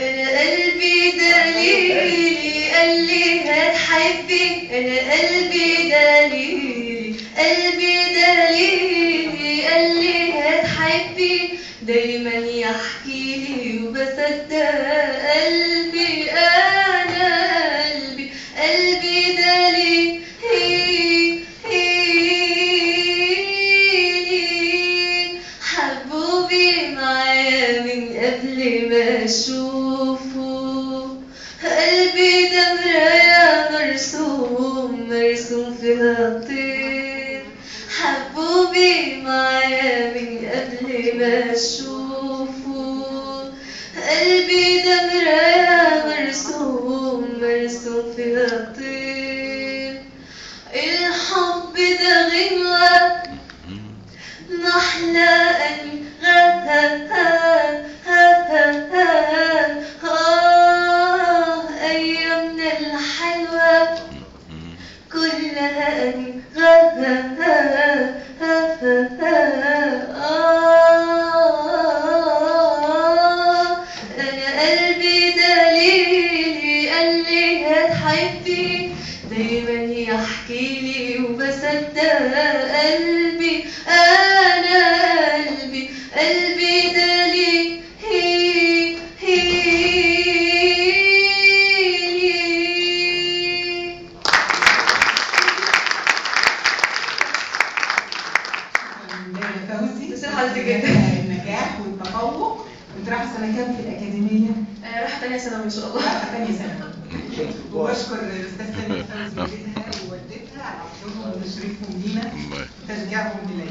انا قلبي دليلي قال لي هتحبي، انا قلبي دليلي، قلبي دليلي قال لي هتحبي، دايما يحكيلي وبصدق قلبي، انا قلبي، قلبي دليلي حبوبي معايا من قبل ما اشوفه، قلبي ده مراية مرسوم مرسوم فيها طير، حبوبي معايا من قبل ما اشوفه، قلبي ده مراية مرسوم مرسوم فيها طير، الحب ده غنوة محلى أيامنا الحلوة كلها أنا قلبي دليلي قال لي هتحبي، دايما يحكيلي وبصدق قلبي، أنا قلبي، قلبي دليلي فوزي، بس حضرتك جدا النجاح والتفوق. كنت رايحه سنه كام في الاكاديميه؟ راح تانية ثانوي ان شاء الله. رايحه ثانيه ثانوي. وبشكر الاستاذ سامي فوزي والدها ووالدتها على حضورهم وتشريفهم لينا وتشجيعهم لينا.